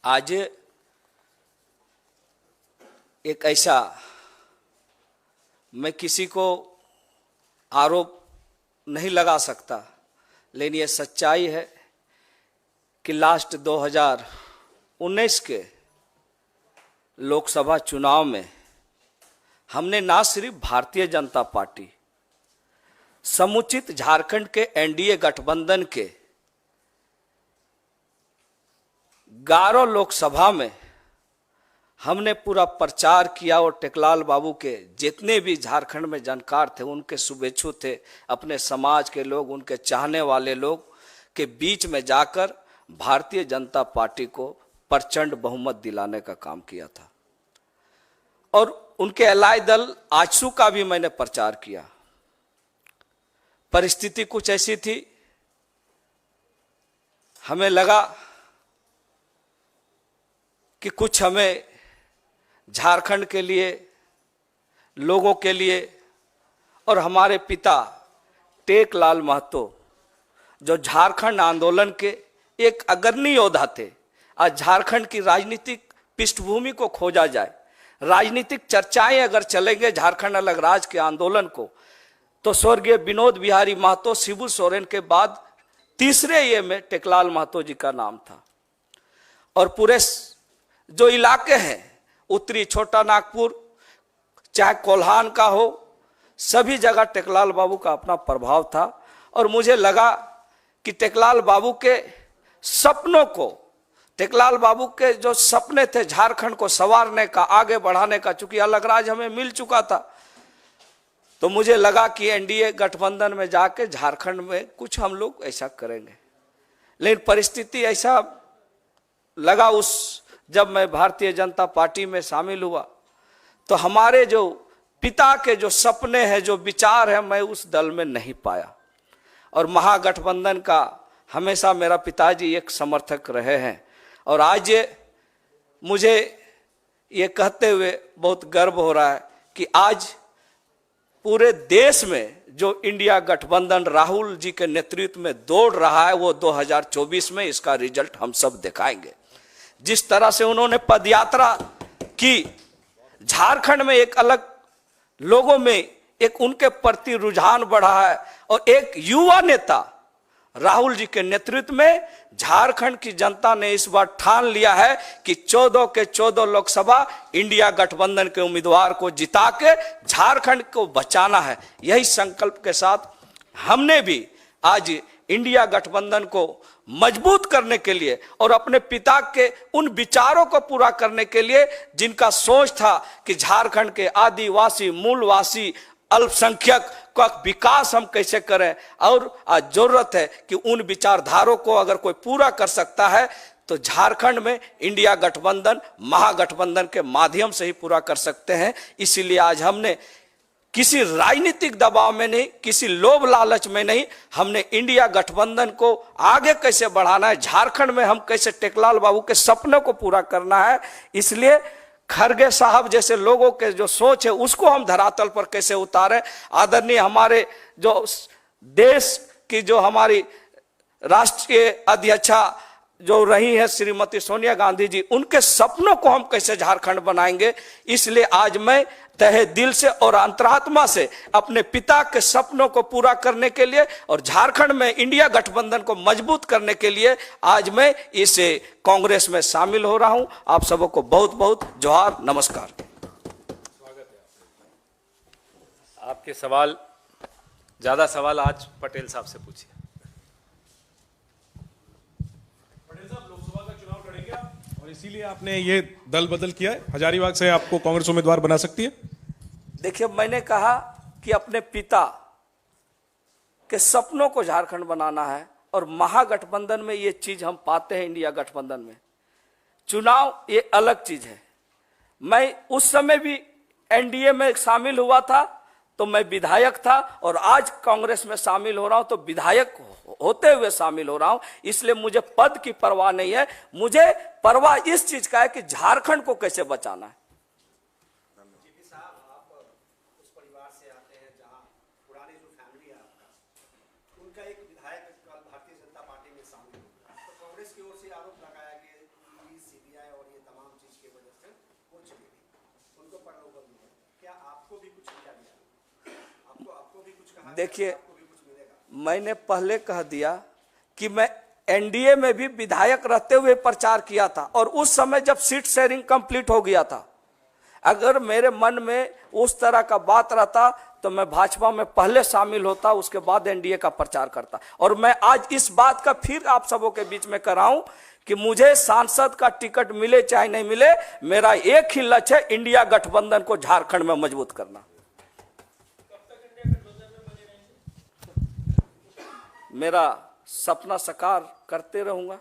आज एक ऐसा, मैं किसी को आरोप नहीं लगा सकता, लेकिन ये सच्चाई है कि लास्ट 2019 के लोकसभा चुनाव में हमने ना सिर्फ भारतीय जनता पार्टी, समुचित झारखंड के एनडीए गठबंधन के 11 लोकसभा में हमने पूरा प्रचार किया और टेकलाल बाबू के जितने भी झारखंड में जानकार थे, उनके शुभेच्छु थे, अपने समाज के लोग, उनके चाहने वाले लोग के बीच में जाकर भारतीय जनता पार्टी को प्रचंड बहुमत दिलाने का काम किया था। और उनके एलाय दल आजसू का भी मैंने प्रचार किया। परिस्थिति कुछ ऐसी थी, हमें लगा कि कुछ हमें झारखंड के लिए, लोगों के लिए, और हमारे पिता टेकलाल महतो जो झारखंड आंदोलन के एक अग्रणी योद्धा थे, आज झारखंड की राजनीतिक पृष्ठभूमि को खोजा जाए, राजनीतिक चर्चाएं अगर चलेंगे झारखंड अलग राज्य के आंदोलन को, तो स्वर्गीय विनोद बिहारी महतो, शिबू सोरेन के बाद तीसरे ये में टेकलाल महतो जी का नाम था। और पूरे जो इलाके हैं, उत्तरी छोटा नागपुर, चाहे कोल्हान का हो, सभी जगह टेकलाल बाबू का अपना प्रभाव था। और मुझे लगा कि टेकलाल बाबू के सपनों को, टेकलाल बाबू के जो सपने थे झारखंड को संवारने का, आगे बढ़ाने का, चूंकि अलग राज्य हमें मिल चुका था, तो मुझे लगा कि एनडीए गठबंधन में जाके झारखंड में कुछ हम लोग ऐसा करेंगे। लेकिन परिस्थिति ऐसा लगा, उस जब मैं भारतीय जनता पार्टी में शामिल हुआ तो हमारे जो पिता के जो सपने हैं, जो विचार है, मैं उस दल में नहीं पाया। और महागठबंधन का हमेशा मेरा पिताजी एक समर्थक रहे हैं। और आज मुझे ये कहते हुए बहुत गर्व हो रहा है कि आज पूरे देश में जो इंडिया गठबंधन राहुल जी के नेतृत्व में दौड़ रहा है, वो 2024 में इसका रिजल्ट हम सब दिखाएंगे। जिस तरह से उन्होंने पदयात्रा की, झारखंड में एक अलग, लोगों में एक उनके प्रति रुझान बढ़ा है। और एक युवा नेता राहुल जी के नेतृत्व में झारखंड की जनता ने इस बार ठान लिया है कि 14 के 14 लोकसभा इंडिया गठबंधन के उम्मीदवार को जिता के झारखंड को बचाना है। यही संकल्प के साथ हमने भी आज इंडिया गठबंधन को मजबूत करने के लिए और अपने पिता के उन विचारों को पूरा करने के लिए, जिनका सोच था कि झारखंड के आदिवासी, मूलवासी, अल्पसंख्यक का विकास हम कैसे करें, और आज जरूरत है कि उन विचारधारों को अगर कोई पूरा कर सकता है तो झारखंड में इंडिया गठबंधन, महागठबंधन के माध्यम से ही पूरा कर सकते हैं। इसीलिए आज हमने किसी राजनीतिक दबाव में नहीं, किसी लोभ लालच में नहीं, हमने इंडिया गठबंधन को आगे कैसे बढ़ाना है, झारखंड में हम कैसे टेकलाल बाबू के सपनों को पूरा करना है, इसलिए खरगे साहब जैसे लोगों के जो सोच है उसको हम धरातल पर कैसे उतारें। आदरणीय हमारे जो देश की, जो हमारी राष्ट्रीय अध्यक्षा जो रही है श्रीमती सोनिया गांधी जी, उनके सपनों को हम कैसे झारखंड बनाएंगे। इसलिए आज मैं तहे दिल से और अंतरात्मा से अपने पिता के सपनों को पूरा करने के लिए और झारखंड में इंडिया गठबंधन को मजबूत करने के लिए आज मैं इस कांग्रेस में शामिल हो रहा हूं। आप सबों को बहुत बहुत जोहार, नमस्कार। स्वागत है आपके सवाल, ज्यादा सवाल आज पटेल साहब से पूछिए। इसीलिए आपने ये दल बदल किया है, हजारीबाग से आपको कांग्रेस उम्मीदवार बना सकती है। देखिए, मैंने कहा कि अपने पिता के सपनों को झारखंड बनाना है, और महागठबंधन में ये चीज हम पाते हैं। इंडिया गठबंधन में चुनाव ये अलग चीज है। मैं उस समय भी एनडीए में शामिल हुआ था तो मैं विधायक था, और आज कांग्रेस में शामिल हो रहा हूं तो विधायक होते हुए शामिल हो रहा हूं। इसलिए मुझे पद की परवाह नहीं है, मुझे परवाह इस चीज का है कि झारखंड को कैसे बचाना है। जीपी साहब, आप उस परिवार से आते हैं जहां पुरानी जो फैमिली है आपका, उनका एक विधायक भारतीय जनता पार्टी में शामिल हुआ, तो कांग्रेस की ओर से आरोप लगाया गया देखिए, मैंने पहले कह दिया कि मैं एनडीए में भी विधायक रहते हुए प्रचार किया था, और उस समय जब सीट शेयरिंग कंप्लीट हो गया था, अगर मेरे मन में उस तरह का बात रहता तो मैं भाजपा में पहले शामिल होता, उसके बाद एनडीए का प्रचार करता। और मैं आज इस बात का फिर आप सबों के बीच में कराऊं कि मुझे सांसद का टिकट मिले चाहे नहीं मिले, मेरा एक ही लक्ष्य है, इंडिया गठबंधन को झारखंड में मजबूत करना। मेरा सपना साकार करते रहूंगा।